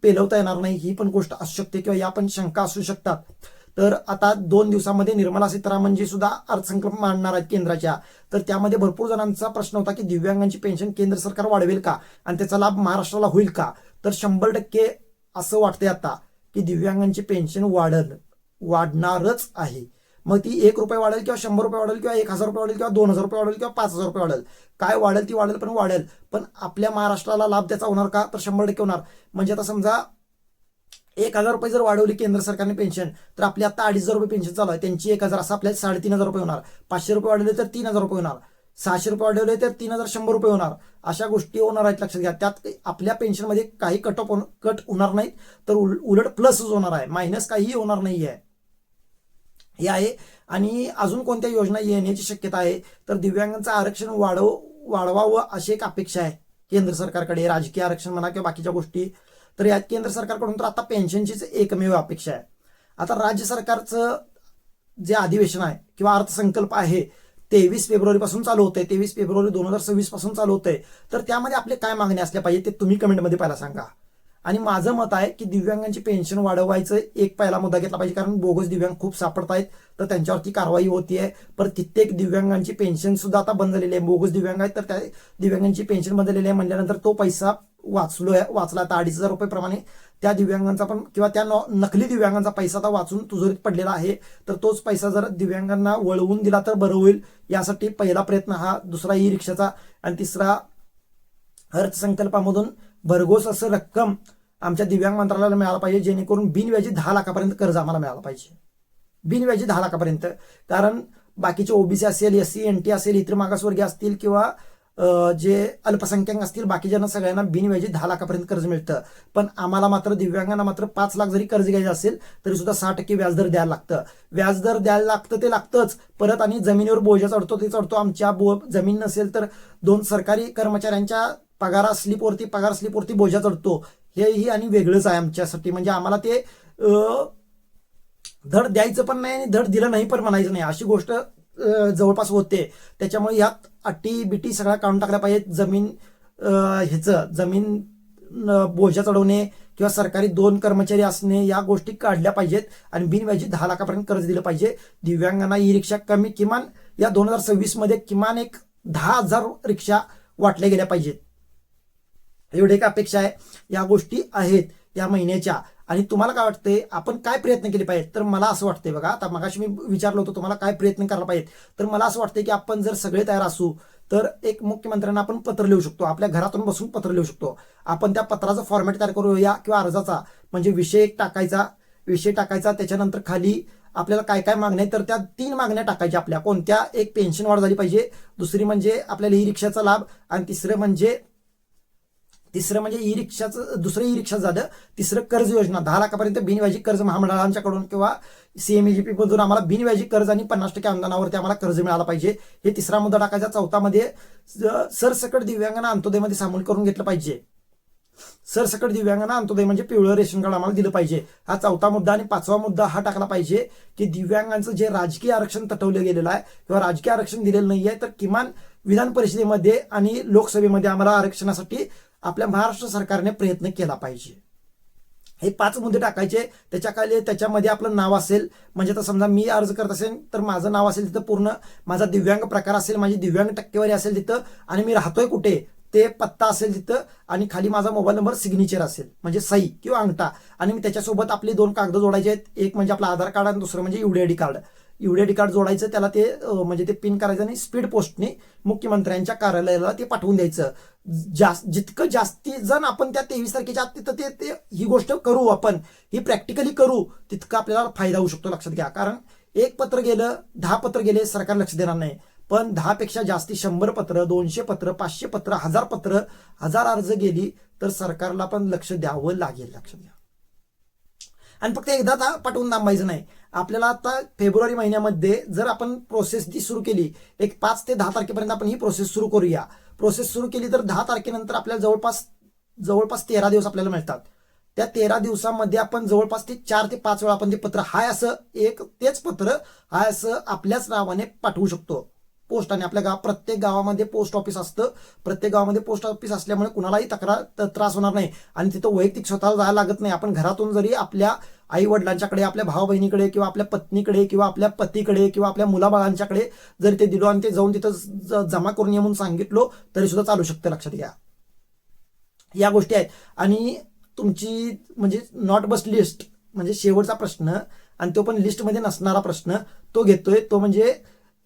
पेलवता येणार नाही, ही पण गोष्ट असू शकते किंवा या पण शंका असू शकतात. तर आता 2 दिवसामध्ये निर्मला सीतारामनजी सुद्धा अर्थसंकल्प मांडणार आहेत केंद्राच्या. तर त्यामध्ये भरपूर जणांचा प्रश्न होता की दिव्यांगांची पेन्शन केंद्र सरकार वाढवेल का आणि त्याचा लाभ महाराष्ट्राला होईल का? तर 100% असं वाटतंय आता की दिव्यांगांची पेन्शन वाढणारच आहे. मग ती 1 रुपये वाढेल किंवा 100 रुपये वाढेल किंवा 1000 रुपये वाढेल किंवा 2000 रुपये वाढेल किंवा 5000 रुपये वाढेल, काय वाढेल ती वाढेल, पण वाढेल. पण आपल्या महाराष्ट्राला लाभ त्याचा होणार का? तर 100% होणार. म्हणजे आता समजा 1000 रुपये जर वाढवली केंद्र सरकारने पेन्शन तर आपली आता 2500 रुपये पेन्शन चालू आहे, त्यांची 1000 असं आपल्याला 3500 रुपये होणार. 500 रुपये वाढवले तर 3000 रुपये होणार. 600 रुपये वाढवले तर 3100 रुपये होणार. अशा गोष्टी होणार आहेत, लक्षात घ्या. त्यात आपल्या पेन्शनमध्ये काही कट होणार नाहीत, तर उलट प्लसच होणार आहे, मायनस काहीही होणार नाहीये. हे आहे. आणि अजून कोणत्या योजना येण्याची शक्यता आहे? तर दिव्यांगांचं आरक्षण वाढवावं अशी एक अपेक्षा आहे केंद्र सरकारकडे, राजकीय आरक्षण म्हणा किंवा बाकीच्या गोष्टी. तर यात केंद्र सरकारकडून तर आता पेन्शनचीच एकमेव अपेक्षा आहे. आता राज्य सरकारचं जे अधिवेशन आहे किंवा अर्थसंकल्प आहे 23 फेब्रुवारीपासून चालू होतंय, 23 फेब्रुवारी 2026 पासून चालू होतंय. तर त्यामध्ये आपले काय मागणी असल्या पाहिजे ते तुम्ही कमेंटमध्ये पहिला सांगा. आणि माझं मत आहे की दिव्यांगांची पेन्शन वाढवायचं एक पहिला मुद्दा घेतला पाहिजे, कारण बोगस दिव्यांग खूप सापडत आहेत, तर त्यांच्यावरती कारवाई होतीये. पर कित्येक दिव्यांगांची पेन्शन सुद्धा आता बंद झालेली आहे, बोगस दिव्यांग आहेत तर त्या दिव्यांगांची पेन्शन बंद झालेली आहे. म्हणल्यानंतर तो पैसा वाचला आता 2500 रुपये प्रमाणे त्या दिव्यांगांचा पण किंवा त्या नकली दिव्यांगांचा पैसा आता वाचून तुझोरीत पडलेला आहे. तर तोच पैसा जर दिव्यांगांना वळवून दिला तर बरं होईल. यासाठी पहिला प्रयत्न हा, दुसरा ई रिक्षाचा आणि तिसरा अर्थसंकल्पामधून भरघोस असं रक्कम आमच्या दिव्यांग मंत्रालयाला मिळाला पाहिजे, जेणेकरून बिनव्याजी 10 लाखापर्यंत कर्ज आम्हाला मिळाला पाहिजे, बिनव्याजी 10 लाखापर्यंत. कारण बाकीचे ओबीसी असेल, SC NT असेल, इतर मागासवर्गीय असतील किंवा जे अल्पसंख्याक असतील बाकीच्यांना सगळ्यांना बिनव्याजी 10 लाखापर्यंत कर्ज मिळतं. पण आम्हाला मात्र दिव्यांगांना मात्र 5 लाख जरी कर्ज घ्यायचं असेल तरी सुद्धा 6% व्याजदर द्यायला लागतं. व्याजदर द्यायला लागतं ते लागतंच. परत आणि जमिनीवर बोजा चढतो ते चढतो. आमच्या जमीन नसेल तर 2 सरकारी कर्मचाऱ्यांच्या पगार स्लिपवरती बोजा चढतो. हेही आणि वेगळंच आहे आमच्यासाठी. म्हणजे आम्हाला ते धड द्यायचं पण नाही आणि धड दिलं नाही पण म्हणायचं नाही, अशी गोष्ट जवळपास होते. त्याच्यामुळे यात अटी बिटी सगळ्या काढून टाकल्या पाहिजेत. जमीन बोजा चढवणे किंवा सरकारी 2 कर्मचारी असणे या गोष्टी काढल्या पाहिजेत आणि बिनव्याजी 10 लाखापर्यंत कर्ज दिलं पाहिजे. दिव्यांगांना ई रिक्षा किमान या 2026 मध्ये किमान एक 10,000 रिक्षा वाटल्या गेल्या पाहिजेत. एवढी एक अपेक्षा आहे. या गोष्टी आहेत या महिन्याच्या. आणि तुम्हाला काय वाटतंय, आपण काय प्रयत्न केले पाहिजेत? तर मला असं वाटतंय बघा, आता मगाशी मी विचारलं होतं तुम्हाला काय प्रयत्न करायला पाहिजेत, तर मला असं वाटतंय की आपण जर सगळे तयार असू तर एक मुख्यमंत्र्यांना आपण पत्र लिहू शकतो. आपल्या घरातून बसून पत्र लिहू शकतो. आपण त्या पत्राचा फॉर्मॅट तयार करूया किंवा अर्जाचा, म्हणजे विषय टाकायचा त्याच्यानंतर खाली आपल्याला काय काय मागण्या आहेत तर त्या 3 मागण्या टाकायच्या आपल्या. कोणत्या? एक पेन्शन वाढ झाली पाहिजे, दुसरी म्हणजे आपल्याला ई रिक्षाचा लाभ, आणि तिसरं म्हणजे ई रिक्षाचं, दुसरं ई रिक्षा झालं. तिसरं कर्ज योजना, 10 लाखापर्यंत बिनव्याजी कर्ज महामंडळांच्याकडून किंवा सीएमईजीपी मधून आम्हाला बिनव्याजी कर्ज आणि 50% अनुदानावरती आम्हाला कर्ज मिळालं पाहिजे. हे तिसरा मुद्दा टाकायचा. चौथामध्ये सरसकट दिव्यांगांना अंत्योदयमध्ये सामील करून घेतलं पाहिजे. सरसकट दिव्यांगांना अंत्योदय म्हणजे पिवळं रेशन कार्ड आम्हाला दिलं पाहिजे, हा 4था मुद्दा. आणि 5वा मुद्दा हा टाकला पाहिजे की दिव्यांगांचं जे राजकीय आरक्षण तटवलं गेलेलं आहे किंवा राजकीय आरक्षण दिलेलं नाहीये तर किमान विधान परिषदेमध्ये आणि लोकसभेमध्ये आम्हाला आरक्षणासाठी आपल्या महाराष्ट्र सरकारने प्रयत्न केला पाहिजे. हे 5 मुद्दे टाकायचे. त्याच्यामध्ये आपलं नाव असेल, म्हणजे आता समजा मी अर्ज करत असेल तर माझं नाव असेल तिथं, पूर्ण माझा दिव्यांग प्रकार असेल, माझी दिव्यांग टक्केवारी असेल तिथं, आणि मी राहतोय कुठे ते पत्ता असेल तिथं, आणि खाली माझा मोबाईल नंबर सिग्नेचर असेल म्हणजे सही किंवा अंगठा. आणि मी त्याच्यासोबत आपली 2 कागद जोडायचे आहेत. एक म्हणजे आपलं आधार कार्ड आणि दुसरं म्हणजे यूडीआयडी कार्ड. यूडीआयडी कार्ड जोडायचं, त्याला ते म्हणजे ते पिन करायचं आणि स्पीड पोस्टने मुख्यमंत्र्यांच्या कार्यालयाला ते पाठवून द्यायचं. जितकं जास्ती जण आपण त्या 23 तारखेच्या आत तिथं ते ही गोष्ट करू, आपण ही प्रॅक्टिकली करू, तितकं आपल्याला फायदा होऊ शकतो. लक्षात घ्या. कारण 1 पत्र गेलं, 10 पत्र गेले, सरकार लक्ष देणार नाही. पण 10 पेक्षा जास्ती 100 पत्र, 200 पत्र, 500 पत्र, 1000 पत्र, 1000 अर्ज गेली तर सरकारला पण लक्ष द्यावं लागेल. लक्षात घ्या. आणि फक्त एकदा पाठवून थांबायचं नाही. आपल्याला आता फेब्रुवारी महिन्यामध्ये जर आपण प्रोसेस ती सुरू केली, एक 5 ते 10 तारखेपर्यंत आपण ही प्रोसेस सुरू करूया. प्रोसेस सुरू केली तर 10 तारखेनंतर आपल्याला जवळपास 13 दिवस आपल्याला मिळतात. त्या 13 दिवसामध्ये आपण जवळपास ते 4 ते 5 वेळा आपण ते पत्र तेच पत्र हाय असं आपल्याच नावाने पाठवू शकतो पोस्टाने. आपल्या प्रत्येक गावामध्ये पोस्ट ऑफिस असतं. प्रत्येक गावामध्ये पोस्ट ऑफिस असल्यामुळे कुणालाही त्रास होणार नाही आणि तिथं वैयक्तिक स्वतःला जायला लागत नाही. आपण घरातून जरी आपल्या आई वडिलांच्याकडे, आपल्या भाऊ बहिणीकडे किंवा आपल्या पत्नीकडे किंवा आपल्या पतीकडे किंवा आपल्या मुलाबाळांच्याकडे जर ते दिलो आणि ते जाऊन तिथं जमा करून ये म्हणून सांगितलो तरी सुद्धा चालू शकतं. लक्षात घ्या. या गोष्टी आहेत. आणि तुमची म्हणजे नॉट बस लिस्ट म्हणजे शेवटचा प्रश्न, आणि तो पण लिस्टमध्ये नसणारा प्रश्न तो घेतोय. तो म्हणजे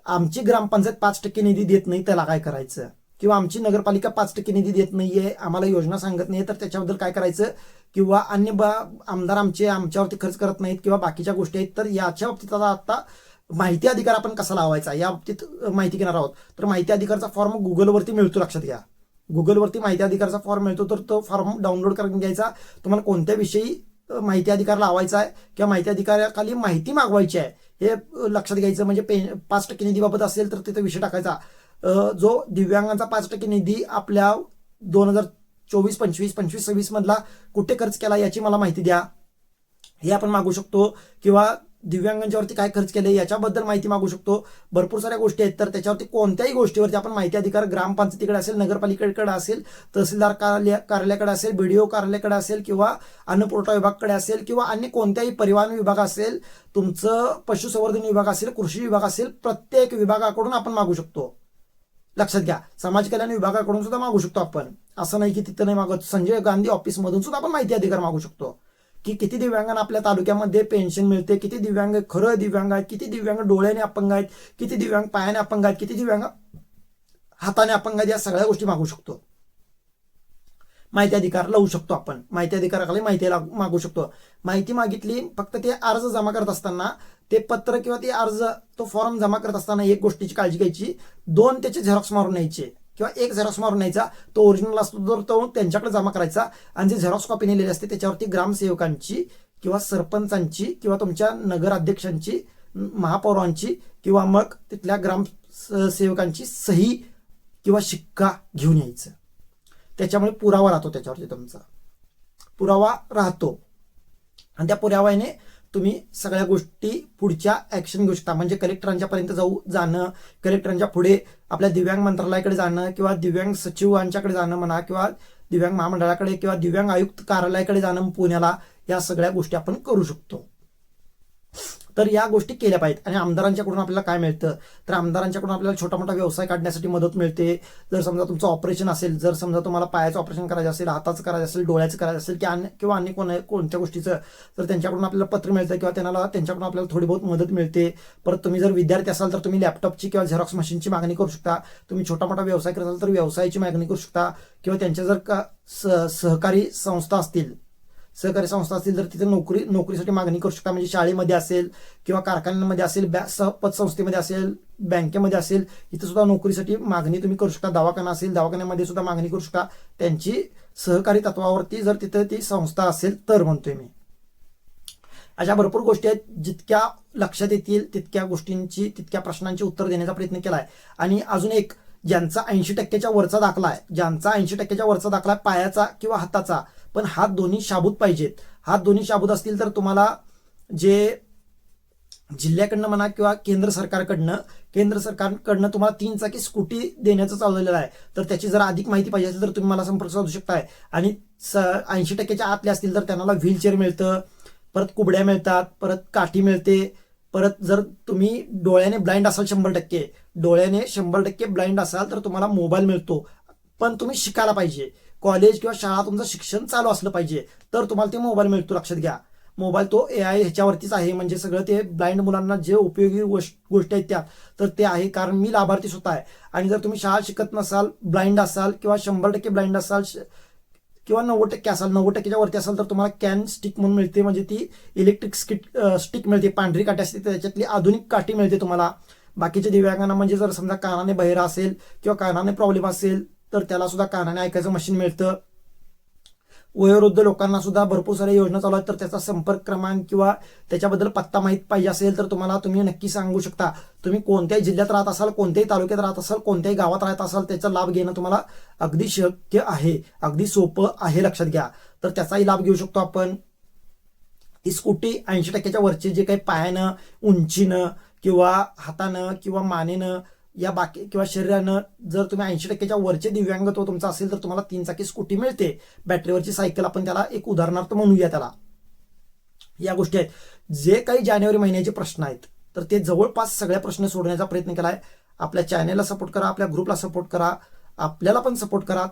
आमची ग्रामपंचायत 5% निधी देत नाही, त्याला काय करायचं? किंवा आमची नगरपालिका 5% निधी देत नाहीये, आम्हाला योजना सांगत नाहीये, तर त्याच्याबद्दल काय करायचं? किंवा अन्य आमदार आमच्यावरती खर्च करत नाहीत किंवा बाकीच्या गोष्टी आहेत, तर याच्या बाबतीत आता माहिती अधिकार आपण कसा लावायचा या बाबतीत माहिती घेणार आहोत. तर माहिती अधिकारचा फॉर्म गुगलवरती मिळतो. लक्षात घ्या. गुगलवरती माहिती अधिकारचा फॉर्म मिळतो, तर तो फॉर्म डाउनलोड करून घ्यायचा. तुम्हाला कोणत्या विषयी माहिती अधिकार लावायचा आहे किंवा माहिती अधिकाराखाली माहिती मागवायची आहे हे लक्षात घ्यायचं. म्हणजे 5% निधीबाबत असेल तर तिथे विषय टाकायचा. जो दिव्यांगांचा 5% निधी आपल्या 2024-25, 25-26 मधला कुठे खर्च केला याची मला माहिती द्या, हे आपण मागू शकतो. किंवा दिव्यांगांच्यावरती काय खर्च केले याच्याबद्दल माहिती मागू शकतो. भरपूर साऱ्या गोष्टी आहेत. तर त्याच्यावरती कोणत्याही गोष्टीवरती आपण माहिती अधिकार ग्रामपंचायतीकडे असेल, नगरपालिकेकडे असेल, तहसीलदार कार्यालयाकडे असेल, बीडीओ कार्यालयाकडे असेल किंवा अन्नपुरवठा विभागाकडे असेल किंवा अन्य कोणत्याही परिवहन विभाग असेल, तुमचं पशुसंवर्धन विभाग असेल, कृषी विभाग असेल, प्रत्येक विभागाकडून आपण मागू शकतो. लक्षात घ्या. समाज कल्याण विभागाकडून सुद्धा मागू शकतो आपण. असं नाही की तिथं नाही मागत. संजय गांधी ऑफिस मधून सुद्धा आपण माहिती अधिकार मागू शकतो की किती दिव्यांगांना आपल्या तालुक्यामध्ये पेन्शन मिळते, किती दिव्यांग खरं दिव्यांग आहेत, किती दिव्यांग डोळ्याने अपंग आहेत, किती दिव्यांग पायाने अपंग आहेत, किती दिव्यांग हाताने अपंग आहेत, या सगळ्या गोष्टी मागू शकतो. माहिती अधिकार लावू शकतो आपण. माहिती अधिकाराखाली माहिती मागू शकतो. माहिती मागितली, फक्त ते अर्ज जमा करत असताना ते पत्र किंवा ते अर्ज तो फॉर्म जमा करत असताना एक गोष्टीची काळजी घ्यायची, 2 त्याचे झेरॉक्स मारून न्यायचे किंवा एक झेरॉक्स मारून न्यायचा, तो ओरिजिनल असतो तर तो त्यांच्याकडे जमा करायचा आणि जे झेरॉक्स कॉपी नेलेली असते त्याच्यावरती ग्रामसेवकांची किंवा सरपंचांची किंवा तुमच्या नगराध्यक्षांची, महापौरांची किंवा मग तिथल्या ग्रामसेवकांची सही किंवा शिक्का घेऊन यायचं. त्याच्यामुळे पुरावा राहतो, त्याच्यावरती तुमचा पुरावा राहतो आणि त्या पुराव्याने तुम्ही सगळ्या गोष्टी पुढच्या ऍक्शन घेऊ शकता. म्हणजे कलेक्टरांच्या पर्यंत जाणं, कलेक्टरांच्या पुढे आपल्या दिव्यांग मंत्रालयाकडे जाणं किंवा दिव्यांग सचिवांच्याकडे जाणं म्हणा किंवा दिव्यांग महामंडळाकडे किंवा दिव्यांग आयुक्त कार्यालयाकडे जाणं पुण्याला, या सगळ्या गोष्टी आपण करू शकतो. तर या गोष्टी केल्या पाहिजेत. आणि आमदारांच्याकडून आपल्याला काय मिळतं, तर आमदारांच्याकडून आपल्याला छोटा मोठा व्यवसाय काढण्यासाठी मदत मिळते. जर समजा तुमचं ऑपरेशन असेल, जर समजा तुम्हाला पायाचं ऑपरेशन करायचं असेल, हाताचं करायचं असेल, डोळ्याचं करायचं असेल किंवा अन्य कोणत्या गोष्टीचं, तर त्यांच्याकडून आपल्याला पत्र मिळतं किंवा त्यांच्याकडून आपल्याला थोडी बहुत मदत मिळते. परत तुम्ही जर विद्यार्थी असाल तर तुम्ही लॅपटॉपची किंवा झेरॉक्स मशीनची मागणी करू शकता. तुम्ही छोटा मोठा व्यवसाय करत असाल तर व्यवसायाची मागणी करू शकता. किंवा त्यांच्या जर का सहकारी संस्था असतील तर तिथे नोकरीसाठी मागणी करू शकता. म्हणजे शाळेमध्ये असेल किंवा कारखान्यांमध्ये असेल, पतसंस्थेमध्ये असेल, बँकेमध्ये असेल, इथे सुद्धा नोकरीसाठी मागणी तुम्ही करू शकता. दवाखाना असेल, दवाखान्यामध्ये सुद्धा मागणी करू शकता. त्यांची सहकारी तत्वावरती जर तिथे ती संस्था असेल तर म्हणतोय मी. अशा भरपूर गोष्टी आहेत, जितक्या लक्षात येतील तितक्या प्रश्नांची उत्तर देण्याचा प्रयत्न केला आहे. आणि अजून एक, ज्यांचा 80% वरचा दाखला आहे, पायाचा किंवा हाताचा, पण हात दोन्ही शाबूत पाहिजेत. हात दोन्ही शाबूत असतील तर तुम्हाला जे जिल्ह्याकडनं म्हणा किंवा केंद्र सरकारकडनं तुम्हाला 3 चाकी स्कूटी देण्याचं चालवलेलं आहे. तर त्याची जर अधिक माहिती पाहिजे असेल तर तुम्ही मला संपर्क साधू शकताय. आणि 80% आतले असतील तर त्यांना व्हीलचेअर मिळतं, परत कुबड्या मिळतात, परत काठी मिळते. परत जर तुम्ही डोळ्याने ब्लाइंड असाल 100% ब्लाइंड असाल तर तुम्हाला मोबाईल मिळतो. पण तुम्ही शिकायला पाहिजे, कॉलेज किंवा शाळा तुमचं शिक्षण चालू असलं पाहिजे तर तुम्हाला ते मोबाईल मिळतो. लक्षात घ्या, मोबाईल तो AI ह्याच्यावरतीच आहे. म्हणजे सगळं ते ब्लाइंड मुलांना जे उपयोगी गोष्टी आहेत त्या तर ते आहे. कारण मी लाभार्थी स्वतः आहे. आणि जर तुम्ही शाळा शिकत नसाल, ब्लाइंड असाल किंवा 100% ब्लाइंड असाल किंवा 90% असाल, 90%च्या वरती असाल तर तुम्हाला कॅन स्टिक म्हणून मिळते. म्हणजे ती इलेक्ट्रिक स्टिक मिळते, पांढरी काठी असते, त्याच्यातली आधुनिक काठी मिळते तुम्हाला. बाकीच्या दिव्यांगांना म्हणजे जर समजा कानाने बहिरा असेल किंवा कानाने प्रॉब्लेम असेल तर त्याला सुद्धा कानाने ऐकायचं मशीन मिळतं. वयोवृद्ध लोकांना सुद्धा भरपूर साऱ्या योजना चालू आहेत. तर त्याचा संपर्क क्रमांक किंवा त्याच्याबद्दल पत्ता माहीत पाहिजे असेल तर तुम्ही नक्की सांगू शकता. तुम्ही कोणत्याही जिल्ह्यात राहत असाल, कोणत्याही तालुक्यात राहत असाल, कोणत्याही गावात राहत असाल, त्याचा लाभ घेणं तुम्हाला अगदी शक्य आहे, अगदी सोपं आहे. लक्षात घ्या. तर त्याचाही लाभ घेऊ शकतो आपण. ही स्कूटी 80%च्या वरची जे काही पायानं, उंचीनं किंवा हातानं किंवा मानेनं या बाकी किंवा शरीरानं जर तुम्ही 80%च्या वरचे दिव्यांगत्व तुमचं असेल तर तुम्हाला 3 चाकी स्कूटी मिळते. बॅटरीवरची सायकल आपण त्याला एक उदाहरणार्थ म्हणूया त्याला. या गोष्टी आहेत. जे काही जानेवारी महिन्याचे प्रश्न आहेत तर ते जवळपास सगळे प्रश्न सोडण्याचा प्रयत्न केला आहे. आपल्या चॅनेलला सपोर्ट करा, आपल्या ग्रुपला सपोर्ट करा, आपल्याला पण सपोर्ट करा.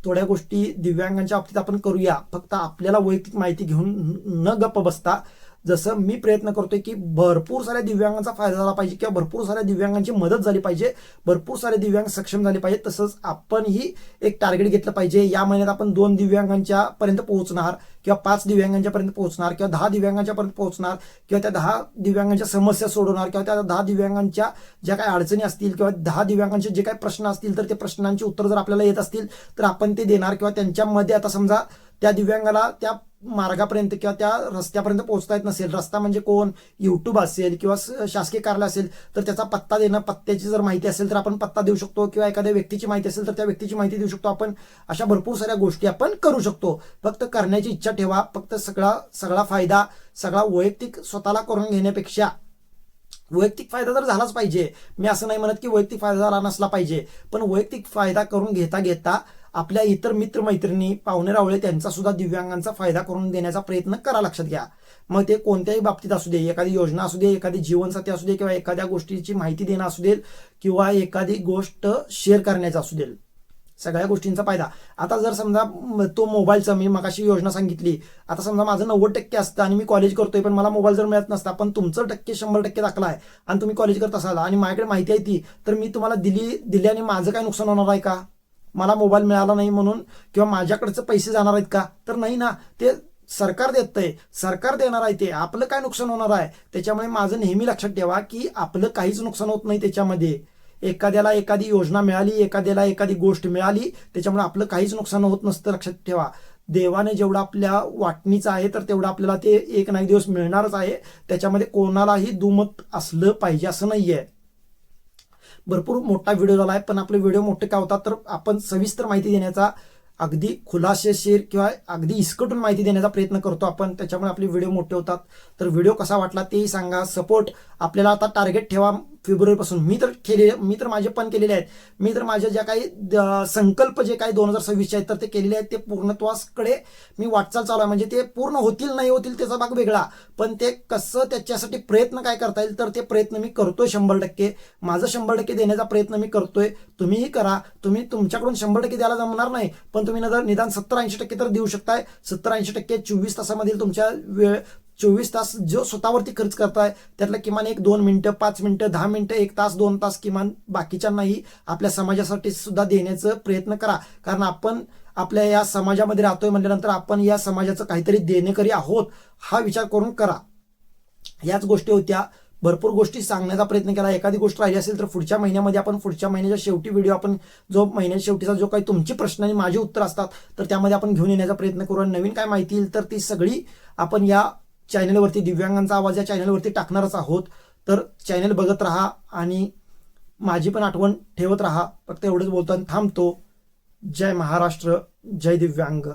थोड्या गोष्टी दिव्यांगांच्या बाबतीत आपण करूया. फक्त आपल्याला वैयक्तिक माहिती घेऊन न गप्प बसता, जसं मी प्रयत्न करतोय की भरपूर साऱ्या दिव्यांगांचा फायदा झाला पाहिजे किंवा भरपूर साऱ्या दिव्यांगांची मदत झाली पाहिजे, भरपूर सारे दिव्यांग सक्षम झाले पाहिजे, तसंच आपणही एक टार्गेट घेतलं पाहिजे. या महिन्यात आपण 2 दिव्यांगांच्या पर्यंत पोहोचणार किंवा 5 दिव्यांगांच्या पर्यंत पोहोचणार किंवा 10 दिव्यांगांच्या पर्यंत पोहोचणार किंवा त्या 10 दिव्यांगांच्या समस्या सोडवणार किंवा त्या 10 दिव्यांगांच्या ज्या काही अडचणी असतील किंवा 10 दिव्यांगांचे जे काही प्रश्न असतील तर ते प्रश्नांची उत्तर जर आपल्याला येत असतील तर आपण ते देणार. किंवा त्यांच्यामध्ये आता समजा त्या दिव्यांगाला त्या मार्गापर्यंत किंवा त्या रस्त्यापर्यंत पोहोचता येत नसेल, रस्ता म्हणजे कोण, युट्यूब असेल किंवा शासकीय कार्यालय असेल तर त्याचा पत्ता देणं, पत्त्याची जर माहिती असेल तर आपण पत्ता देऊ शकतो किंवा एखाद्या व्यक्तीची माहिती असेल तर त्या व्यक्तीची माहिती देऊ शकतो आपण. अशा भरपूर साऱ्या गोष्टी आपण करू शकतो. फक्त करण्याची इच्छा ठेवा. फक्त सगळा फायदा सगळा वैयक्तिक स्वतःला करून घेण्यापेक्षा वैयक्तिक फायदा तर झालाच पाहिजे. मी असं नाही म्हणत की वैयक्तिक फायदा झाला नसला पाहिजे, पण वैयक्तिक फायदा करून घेता आपल्या इतर मित्रमैत्रिणी, पाहुणे रावळे त्यांचा सुद्धा दिव्यांगांचा फायदा करून देण्याचा प्रयत्न करा. लक्षात घ्या. मग ते कोणत्याही बाबतीत असू दे, एखादी योजना असू दे, एखादी जीवनसाथी असू दे किंवा एखाद्या गोष्टीची माहिती देणं असू दे किंवा एखादी गोष्ट शेअर करण्याचं असू दे, सगळ्या गोष्टींचा फायदा. आता जर समजा तो मोबाईलचा मी मगाशी योजना सांगितली, आता समजा माझं 90% असतं आणि मी कॉलेज करतोय पण मला मोबाईल जर मिळत नसता, पण तुमचं 100% दाखला आहे आणि तुम्ही कॉलेज करत असाल आणि माझ्याकडे माहिती आहे ती, तर मी तुम्हाला दिल्याने माझं काय नुकसान होणार आहे का? मला मोबाईल मिळाला नाही म्हणून किंवा माझ्याकडचे पैसे जाणार आहेत का? तर नाही ना. ते सरकार देतंय, सरकार देणार आहे, ते आपलं काय नुकसान होणार आहे? त्याच्यामुळे माझं नेहमी लक्षात ठेवा की आपलं काहीच नुकसान होत नाही त्याच्यामध्ये. एखाद्याला एखादी योजना मिळाली, एखाद्याला एखादी गोष्ट मिळाली, त्याच्यामुळे आपलं काहीच नुकसान होत नसतं. लक्षात ठेवा, देवाने जेवढं आपल्या वाटणीचं आहे तर तेवढं आपल्याला ते एक ना एक दिवस मिळणारच आहे. त्याच्यामध्ये कोणालाही दुमत असलं पाहिजे असं नाहीये. भरपूर मोठा व्हिडिओ झाला आहे, पण आपले व्हिडिओ मोठे का होतात तर आपण सविस्तर माहिती देण्याचा, अगदी खुलासेशीर किंवा अगदी इसकटून माहिती देण्याचा प्रयत्न करतो आपण, त्याच्यामुळे आपले व्हिडिओ मोठे होतात. तर व्हिडिओ कसा वाटला तेही सांगा. सपोर्ट आपल्याला आता टार्गेट ठेवा फेब्रुवारीपासून. मी तर माझे पण केलेले आहेत. मी तर माझ्या ज्या काही संकल्प जे काही 2026 आहेत तर ते केलेले आहेत, ते पूर्णत्वाकडे मी वाटचाल चालू आहे. म्हणजे ते पूर्ण होतील नाही होतील त्याचा भाग वेगळा, पण ते कसं त्याच्यासाठी प्रयत्न काय करता येईल तर ते प्रयत्न मी करतोय 100%. माझं 100% देण्याचा प्रयत्न मी करतोय. तुम्हीही करा. तुम्ही तुमच्याकडून 100% द्यायला जमणार नाही, पण तुम्ही निदान 70-80% तर देऊ शकताय. 70-80% 24 तासामधील तुमच्या वेळ 24 तास जो स्वतःवरती खर्च करताय त्यातलं किमान 1-2 मिनिटं, 5 मिनिटं, 10 मिनिटं, 1 तास, 2 तास किमान बाकीच्यांनाही आपल्या समाजासाठी सुद्धा देण्याचा प्रयत्न करा. कारण आपण आपल्या या समाजामध्ये राहतोय म्हटल्यानंतर आपण या समाजाचं काहीतरी देणेकरी आहोत हा विचार करून करा. याच गोष्टी होत्या. भरपूर गोष्टी सांगण्याचा प्रयत्न केला. एखादी गोष्ट राहिली असेल तर पुढच्या महिन्यामध्ये आपण पुढच्या महिन्याच्या शेवटी व्हिडिओ आपण जो महिन्याच्या शेवटीचा जो काही तुमची प्रश्न आणि माझी उत्तर असतात तर त्यामध्ये आपण घेऊन येण्याचा प्रयत्न करू. आणि नवीन काय माहिती येईल तर ती सगळी आपण या चॅनलवरती, दिव्यांगांचा आवाज या चॅनलवरती टाकणारच आहोत. तर चॅनल बघत राहा आणि माझी पण आठवण ठेवत राहा. फक्त एवढंच बोलतो आणि थांबतो. जय महाराष्ट्र, जय दिव्यांग.